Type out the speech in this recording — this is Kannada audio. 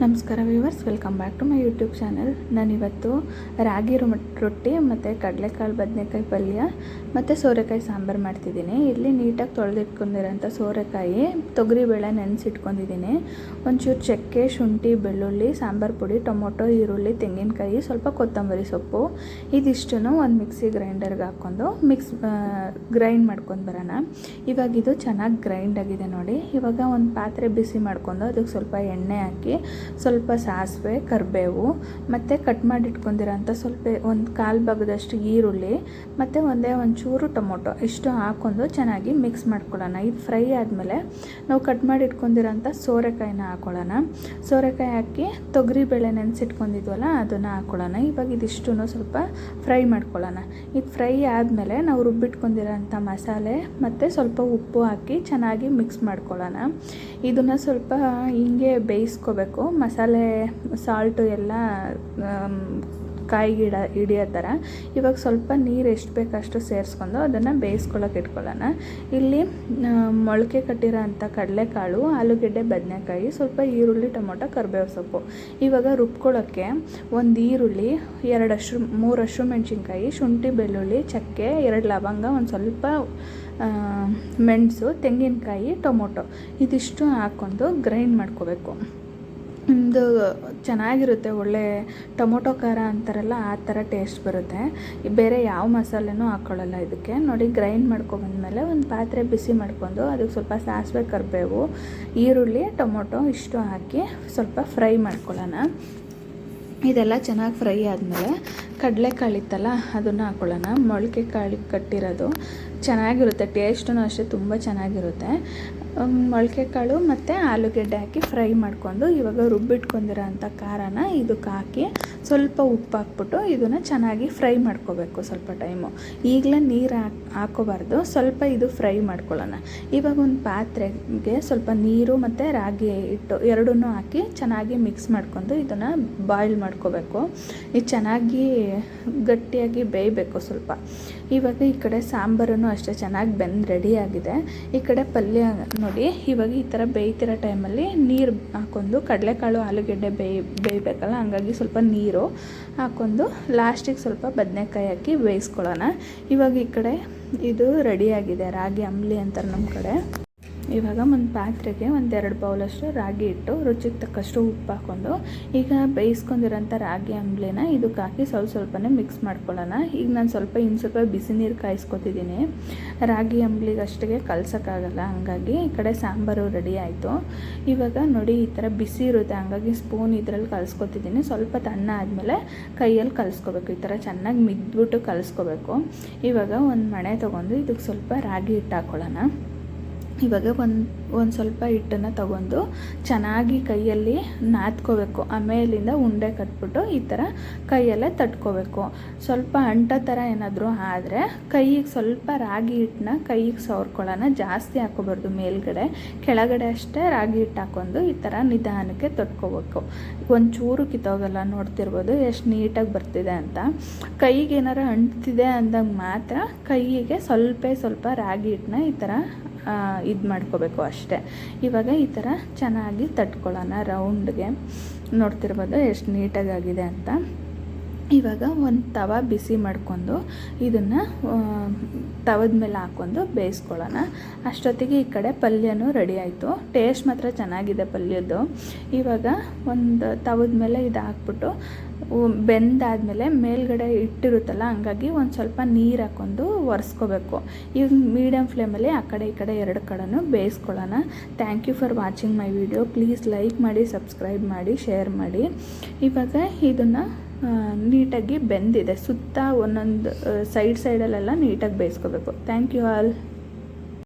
ನಮಸ್ಕಾರ viewers, welcome back to my YouTube channel. ನಾನಿವತ್ತು ರಾಗಿ ರೊಟ್ಟಿ ಮತ್ತು ಕಡಲೆಕಾಳು ಬದನೆಕಾಯಿ ಪಲ್ಯ ಮತ್ತು ಸೋರೆಕಾಯಿ ಸಾಂಬಾರು ಮಾಡ್ತಿದ್ದೀನಿ. ಇಲ್ಲಿ ನೀಟಾಗಿ ತೊಳೆದಿಟ್ಕೊಂಡಿರೋಂಥ ಸೋರೆಕಾಯಿ, ತೊಗರಿಬೇಳೆ ನೆನೆಸಿಟ್ಕೊಂಡಿದ್ದೀನಿ. ಒಂಚೂರು ಚಕ್ಕೆ, ಶುಂಠಿ, ಬೆಳ್ಳುಳ್ಳಿ, ಸಾಂಬಾರು ಪುಡಿ, ಟೊಮೊಟೊ, ಈರುಳ್ಳಿ, ತೆಂಗಿನಕಾಯಿ, ಸ್ವಲ್ಪ ಕೊತ್ತಂಬರಿ ಸೊಪ್ಪು, ಇದಿಷ್ಟನ್ನು ಒಂದು ಮಿಕ್ಸಿ ಗ್ರೈಂಡರ್ಗೆ ಹಾಕ್ಕೊಂಡು ಗ್ರೈಂಡ್ ಮಾಡ್ಕೊಂಡು ಬರೋಣ. ಇವಾಗ ಇದು ಚೆನ್ನಾಗಿ ಗ್ರೈಂಡ್ ಆಗಿದೆ ನೋಡಿ. ಇವಾಗ ಒಂದು ಪಾತ್ರೆ ಬಿಸಿ ಮಾಡ್ಕೊಂಡು ಅದಕ್ಕೆ ಸ್ವಲ್ಪ ಎಣ್ಣೆ ಹಾಕಿ, ಸ್ವಲ್ಪ ಸಾಸಿವೆ, ಕರಿಬೇವು ಮತ್ತು ಕಟ್ ಮಾಡಿ ಇಟ್ಕೊಂಡಿರೋಂಥ ಸ್ವಲ್ಪ ಒಂದು ಕಾಲು ಭಾಗದಷ್ಟು ಈರುಳ್ಳಿ ಮತ್ತು ಒಂಚೂರು ಟೊಮೊಟೊ ಇಷ್ಟು ಹಾಕ್ಕೊಂಡು ಚೆನ್ನಾಗಿ ಮಿಕ್ಸ್ ಮಾಡ್ಕೊಳ್ಳೋಣ. ಇದು ಫ್ರೈ ಆದಮೇಲೆ ನಾವು ಕಟ್ ಮಾಡಿ ಇಟ್ಕೊಂಡಿರೋಂಥ ಸೋರೆಕಾಯಿನ ಹಾಕ್ಕೊಳ್ಳೋಣ. ಸೋರೆಕಾಯಿ ಹಾಕಿ ತೊಗರಿಬೇಳೆ ನೆನೆಸಿಟ್ಕೊಂಡಿದ್ವಲ್ಲ ಅದನ್ನು ಹಾಕ್ಕೊಳ್ಳೋಣ. ಇವಾಗ ಇದಿಷ್ಟು ಸ್ವಲ್ಪ ಫ್ರೈ ಮಾಡ್ಕೊಳ್ಳೋಣ. ಇದು ಫ್ರೈ ಆದಮೇಲೆ ನಾವು ರುಬ್ಬಿಟ್ಕೊಂಡಿರೋಂಥ ಮಸಾಲೆ ಮತ್ತು ಸ್ವಲ್ಪ ಉಪ್ಪು ಹಾಕಿ ಚೆನ್ನಾಗಿ ಮಿಕ್ಸ್ ಮಾಡ್ಕೊಳ್ಳೋಣ. ಇದನ್ನು ಸ್ವಲ್ಪ ಹಿಂಗೆ ಬೇಯಿಸ್ಕೋಬೇಕು. ಮಸಾಲೆ, ಸಾಲ್ಟು ಎಲ್ಲ ಕಾಯಿಗೆ ಹಿಡಿಯೋ ಥರ. ಇವಾಗ ಸ್ವಲ್ಪ ನೀರು ಎಷ್ಟು ಬೇಕಷ್ಟು ಸೇರಿಸ್ಕೊಂಡು ಅದನ್ನು ಬೇಯಿಸ್ಕೊಳ್ಳೋಕೆ ಇಟ್ಕೊಳ್ಳೋಣ. ಇಲ್ಲಿ ಮೊಳಕೆ ಕಟ್ಟಿರೋ ಅಂಥ ಕಡಲೆಕಾಳು, ಆಲೂಗೆಡ್ಡೆ, ಬದನೆಕಾಯಿ, ಸ್ವಲ್ಪ ಈರುಳ್ಳಿ, ಟೊಮೊಟೊ, ಕರಿಬೇವು ಸೊಪ್ಪು. ಇವಾಗ ರುಬ್ಕೊಳ್ಳೋಕ್ಕೆ ಒಂದು ಈರುಳ್ಳಿ, 3 ಮೆಣಸಿನ್ಕಾಯಿ, ಶುಂಠಿ, ಬೆಳ್ಳುಳ್ಳಿ, ಚಕ್ಕೆ, 2 ಲವಂಗ, ಒಂದು ಸ್ವಲ್ಪ ಮೆಣಸು, ತೆಂಗಿನಕಾಯಿ, ಟೊಮೊಟೊ ಇದಿಷ್ಟು ಹಾಕ್ಕೊಂಡು ಗ್ರೈಂಡ್ ಮಾಡ್ಕೋಬೇಕು. ಒಂದು ಚೆನ್ನಾಗಿರುತ್ತೆ, ಒಳ್ಳೆ ಟೊಮೊಟೊ ಖಾರ ಅಂತಾರಲ್ಲ ಆ ಥರ ಟೇಸ್ಟ್ ಬರುತ್ತೆ. ಬೇರೆ ಯಾವ ಮಸಾಲೆನೂ ಹಾಕ್ಕೊಳ್ಳಲ್ಲ ಇದಕ್ಕೆ. ನೋಡಿ, ಗ್ರೈಂಡ್ ಮಾಡ್ಕೊಬಂದ್ಮೇಲೆ ಒಂದು ಪಾತ್ರೆ ಬಿಸಿ ಮಾಡ್ಕೊಂಡು ಅದಕ್ಕೆ ಸ್ವಲ್ಪ ಸಾಸಿವೆ, ಕರಿಬೇವು, ಈರುಳ್ಳಿ, ಟೊಮೊಟೊ ಇಷ್ಟು ಹಾಕಿ ಸ್ವಲ್ಪ ಫ್ರೈ ಮಾಡ್ಕೊಳ್ಳೋಣ. ಇದೆಲ್ಲ ಚೆನ್ನಾಗಿ ಫ್ರೈ ಆದಮೇಲೆ ಕಡಲೆಕಾಳಿತ್ತಲ್ಲ ಅದನ್ನು ಹಾಕ್ಕೊಳ್ಳೋಣ. ಮೊಳಕೆ ಕಾಳು ಕಟ್ಟಿರೋದು ಚೆನ್ನಾಗಿರುತ್ತೆ, ಟೇಸ್ಟೂ ಅಷ್ಟೇ ತುಂಬ ಚೆನ್ನಾಗಿರುತ್ತೆ. ಮೊಳಕೆ ಕಾಳು ಮತ್ತು ಆಲೂಗೆಡ್ಡೆ ಹಾಕಿ ಫ್ರೈ ಮಾಡಿಕೊಂಡು ಇವಾಗ ರುಬ್ಬಿಟ್ಕೊಂಡಿರೋ ಅಂಥ ಖಾರನ ಇದಕ್ಕೆ ಹಾಕಿ ಸ್ವಲ್ಪ ಉಪ್ಪು ಹಾಕ್ಬಿಟ್ಟು ಇದನ್ನು ಚೆನ್ನಾಗಿ ಫ್ರೈ ಮಾಡ್ಕೋಬೇಕು ಸ್ವಲ್ಪ ಟೈಮು. ಈಗಲೇ ನೀರು ಹಾಕೋಬಾರ್ದು, ಸ್ವಲ್ಪ ಇದು ಫ್ರೈ ಮಾಡ್ಕೊಳ್ಳೋಣ. ಇವಾಗ ಒಂದು ಪಾತ್ರೆಗೆ ಸ್ವಲ್ಪ ನೀರು ಮತ್ತು ರಾಗಿ ಹಿಟ್ಟು ಎರಡನ್ನೂ ಹಾಕಿ ಚೆನ್ನಾಗಿ ಮಿಕ್ಸ್ ಮಾಡ್ಕೊಂಡು ಇದನ್ನು ಬಾಯ್ಲ್ ಮಾಡ್ಕೋಬೇಕು. ಇದು ಚೆನ್ನಾಗಿ ಗಟ್ಟಿಯಾಗಿ ಬೇಯಬೇಕು ಸ್ವಲ್ಪ. ಇವಾಗ ಈ ಕಡೆ ಸಾಂಬಾರನ್ನು ಅಷ್ಟೇ ಚೆನ್ನಾಗಿ ಬೆಂದು ರೆಡಿಯಾಗಿದೆ. ಈ ಕಡೆ ಪಲ್ಯ ನೋಡಿ. ಇವಾಗ ಈ ಥರ ಬೇಯ್ತಿರೋ ಟೈಮಲ್ಲಿ ನೀರು ಹಾಕ್ಕೊಂಡು, ಕಡಲೆಕಾಳು, ಆಲೂಗೆಡ್ಡೆ ಬೇಯಬೇಕಲ್ಲ, ಹಂಗಾಗಿ ಸ್ವಲ್ಪ ನೀರು ಹಾಕ್ಕೊಂಡು ಲಾಸ್ಟಿಗೆ ಸ್ವಲ್ಪ ಬದನೆಕಾಯಿ ಹಾಕಿ ಬೇಯಿಸ್ಕೊಳ್ಳೋಣ. ಇವಾಗ ಈ ಕಡೆ ಇದು ರೆಡಿಯಾಗಿದೆ, ರಾಗಿ ಅಂಬ್ಲಿ ಅಂತಾರೆ ನಮ್ಮ ಕಡೆ. ಇವಾಗ ಒಂದು ಪಾತ್ರೆಗೆ 1-2 ಬೌಲಷ್ಟು ರಾಗಿ ಹಿಟ್ಟು, ರುಚಿಗೆ ತಕ್ಕಷ್ಟು ಉಪ್ಪು ಹಾಕ್ಕೊಂಡು ಈಗ ಬೇಯಿಸ್ಕೊಂಡಿರೋಂಥ ರಾಗಿ ಅಂಬ್ಲಿನ ಇದಕ್ಕೆ ಹಾಕಿ ಸ್ವಲ್ಪನೇ ಮಿಕ್ಸ್ ಮಾಡ್ಕೊಳ್ಳೋಣ. ಈಗ ನಾನು ಸ್ವಲ್ಪ ಬಿಸಿ ನೀರು ಕಾಯಿಸ್ಕೊತಿದ್ದೀನಿ. ರಾಗಿ ಅಂಬ್ಲಿಗೆ ಅಷ್ಟಿಗೆ ಕಲ್ಸೋಕ್ಕಾಗಲ್ಲ, ಹಂಗಾಗಿ ಈ ಕಡೆ ಸಾಂಬಾರು ರೆಡಿ ಆಯಿತು. ಇವಾಗ ನೋಡಿ, ಈ ಥರ ಬಿಸಿ ಇರುತ್ತೆ, ಹಂಗಾಗಿ ಸ್ಪೂನ್ ಇದರಲ್ಲಿ ಕಲಿಸ್ಕೊತಿದ್ದೀನಿ. ಸ್ವಲ್ಪ ತಣ್ಣ ಆದಮೇಲೆ ಕೈಯಲ್ಲಿ ಕಲಿಸ್ಕೋಬೇಕು. ಈ ಥರ ಚೆನ್ನಾಗಿ ಮಿದ್ಬಿಟ್ಟು ಕಲಿಸ್ಕೋಬೇಕು. ಇವಾಗ ಒಂದು ಮಣೆ ತೊಗೊಂಡು ಇದಕ್ಕೆ ಸ್ವಲ್ಪ ರಾಗಿ ಹಿಟ್ಟು ಹಾಕ್ಕೊಳ್ಳೋಣ. ಇವಾಗ ಒಂದು ಸ್ವಲ್ಪ ಹಿಟ್ಟನ್ನು ತಗೊಂಡು ಚೆನ್ನಾಗಿ ಕೈಯಲ್ಲಿ ನಾದ್ಕೋಬೇಕು. ಆಮೇಲಿಂದ ಉಂಡೆ ಕಟ್ಬಿಟ್ಟು ಈ ಥರ ಕೈಯಲ್ಲೇ ತಟ್ಕೋಬೇಕು. ಸ್ವಲ್ಪ ಅಂಟ ಥರ ಏನಾದರೂ ಆದರೆ ಕೈಗೆ ಸ್ವಲ್ಪ ರಾಗಿ ಹಿಟ್ಟನ್ನ ಕೈಗೆ ಸವರ್ಕೊಳ್ಳೋಣ. ಜಾಸ್ತಿ ಹಾಕೋಬಾರ್ದು, ಮೇಲ್ಗಡೆ ಕೆಳಗಡೆ ಅಷ್ಟೇ ರಾಗಿ ಹಿಟ್ಟು ಹಾಕ್ಕೊಂಡು ಈ ಥರ ನಿಧಾನಕ್ಕೆ ತಟ್ಕೋಬೇಕು. ಒಂಚೂರು ಕಿತ್ತೋಗಲ್ಲ, ನೋಡ್ತಿರ್ಬೋದು ಎಷ್ಟು ನೀಟಾಗಿ ಬರ್ತಿದೆ ಅಂತ. ಕೈಗೆ ಏನಾರು ಅಂಟ್ತಿದೆ ಅಂದಾಗ ಮಾತ್ರ ಕೈಗೆ ಸ್ವಲ್ಪ ರಾಗಿ ಹಿಟ್ಟನ್ನ ಈ ಥರ ಇದು ಮಾಡ್ಕೋಬೇಕು ಅಷ್ಟೇ. ಇವಾಗ ಈ ಥರ ಚೆನ್ನಾಗಿ ತಟ್ಕೊಳ್ಳೋಣ ರೌಂಡ್ಗೆ. ನೋಡ್ತಿರ್ಬೋದು ಎಷ್ಟು ನೀಟಾಗಿದೆ ಅಂತ. ಇವಾಗ ಒಂದು ತವ ಬಿಸಿ ಮಾಡ್ಕೊಂಡು ಇದನ್ನು ತವದ ಮೇಲೆ ಹಾಕ್ಕೊಂಡು ಬೇಯಿಸ್ಕೊಳ್ಳೋಣ. ಅಷ್ಟೊತ್ತಿಗೆ ಈ ಕಡೆ ಪಲ್ಯನೂ ರೆಡಿ ಆಯಿತು. ಟೇಸ್ಟ್ ಮಾತ್ರ ಚೆನ್ನಾಗಿದೆ ಪಲ್ಯದ್ದು. ಇವಾಗ ಒಂದು ತವದ ಮೇಲೆ ಇದು ಹಾಕ್ಬಿಟ್ಟು ಬೆಂದಾದಮೇಲೆ ಮೇಲ್ಗಡೆ ಇಟ್ಟಿರುತ್ತಲ್ಲ, ಹಂಗಾಗಿ ಒಂದು ಸ್ವಲ್ಪ ನೀರು ಹಾಕ್ಕೊಂಡು ಒರೆಸ್ಕೋಬೇಕು. ಈಗ ಮೀಡಿಯಮ್ ಫ್ಲೇಮಲ್ಲಿ ಆ ಕಡೆ ಈ ಕಡೆ 2 ಕಡೆನೂ ಬೇಯಿಸ್ಕೊಳ್ಳೋಣ. Thank you for watching my video. Please like ಮಾಡಿ, ಸಬ್ಸ್ಕ್ರೈಬ್ ಮಾಡಿ, ಶೇರ್ ಮಾಡಿ. ಇವಾಗ ಇದನ್ನು ನೀಟಾಗಿ ಬೆಂದಿದೆ, ಸುತ್ತ ಒಂದೊಂದು ಸೈಡಲ್ಲೆಲ್ಲ ನೀಟಾಗಿ ಬೇಯಿಸ್ಕೋಬೇಕು. Thank you all.